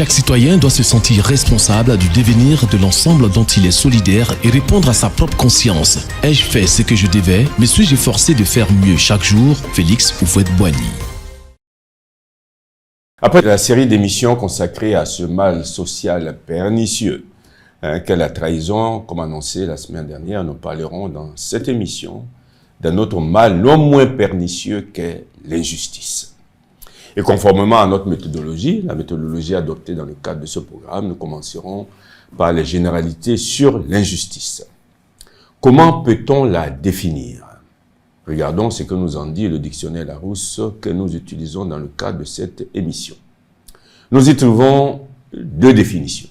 Chaque citoyen doit se sentir responsable du devenir de l'ensemble dont il est solidaire et répondre à sa propre conscience. Ai-je fait ce que je devais? Me suis-je efforcé de faire mieux chaque jour? Félix Houphouët-Boigny. Après la série d'émissions consacrées à ce mal social pernicieux qu'est la trahison, comme annoncé la semaine dernière, nous parlerons dans cette émission d'un autre mal non moins pernicieux qu'est l'injustice. Et conformément à notre méthodologie, la méthodologie adoptée dans le cadre de ce programme, nous commencerons par les généralités sur l'injustice. Comment peut-on la définir? Regardons ce que nous en dit le dictionnaire Larousse que nous utilisons dans le cadre de cette émission. Nous y trouvons deux définitions.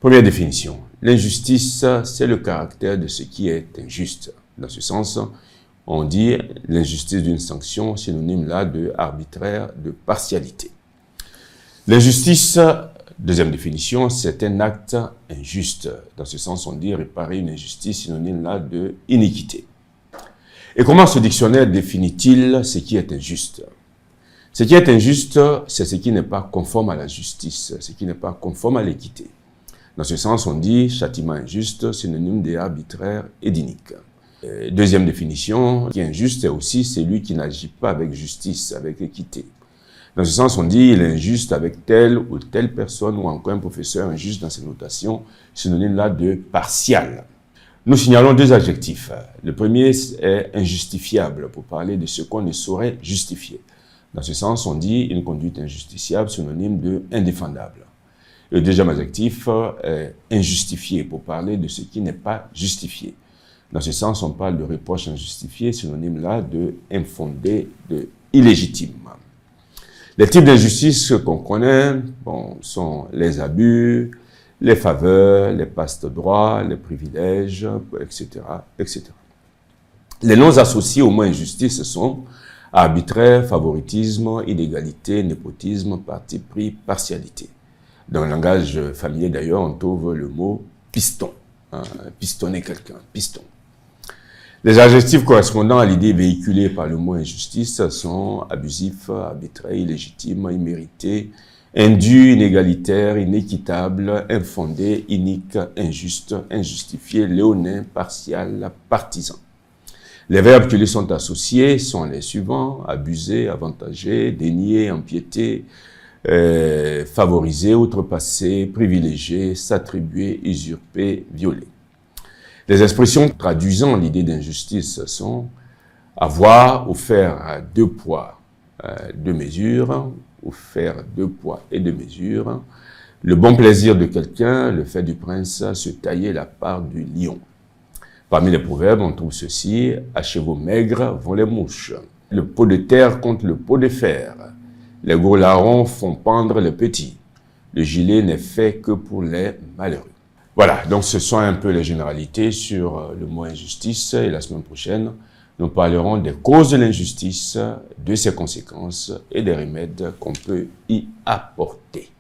Première définition, l'injustice, c'est le caractère de ce qui est injuste. Dans ce sens, on dit l'injustice d'une sanction, synonyme là de arbitraire, de partialité. L'injustice, deuxième définition, c'est un acte injuste. Dans ce sens, on dit réparer une injustice, synonyme là de iniquité. Et comment ce dictionnaire définit-il ce qui est injuste? Ce qui est injuste, c'est ce qui n'est pas conforme à la justice, ce qui n'est pas conforme à l'équité. Dans ce sens, on dit châtiment injuste, synonyme d'arbitraire et d'inique. Deuxième définition, qui est injuste, c'est aussi celui qui n'agit pas avec justice, avec équité. Dans ce sens, on dit il est injuste avec telle ou telle personne, ou encore un professeur injuste dans ses notations, synonyme là de partial. Nous signalons deux adjectifs. Le premier est injustifiable, pour parler de ce qu'on ne saurait justifier. Dans ce sens, on dit une conduite injusticiable, synonyme de indéfendable. Le deuxième adjectif est injustifié, pour parler de ce qui n'est pas justifié. Dans ce sens, on parle de reproche injustifié, synonyme là de infondé, de illégitime. Les types d'injustice qu'on connaît sont les abus, les faveurs, les passe-droits, les privilèges, etc., etc. Les noms associés au mot injustice sont arbitraire, favoritisme, inégalité, népotisme, parti pris, partialité. Dans le langage familier d'ailleurs, on trouve le mot piston. Pistonner quelqu'un, piston. Les adjectifs correspondant à l'idée véhiculée par le mot injustice sont abusif, arbitraire, illégitime, immérité, indu, inégalitaire, inéquitable, infondé, inique, injuste, injustifié, léonin, partial, partisan. Les verbes qui lui sont associés sont les suivants: abuser, avantager, dénier, empiéter, favoriser, outrepasser, privilégier, s'attribuer, usurper, violer. Les expressions traduisant l'idée d'injustice sont avoir ou faire deux poids, deux mesures, ou faire deux poids et deux mesures, le bon plaisir de quelqu'un, le fait du prince, se tailler la part du lion. Parmi les proverbes, on trouve ceci: à chevaux maigres vont les mouches, le pot de terre contre le pot de fer, les gros larrons font pendre les petits, le gilet n'est fait que pour les malheureux. Voilà, donc ce sont un peu les généralités sur le mot injustice, et la semaine prochaine, nous parlerons des causes de l'injustice, de ses conséquences et des remèdes qu'on peut y apporter.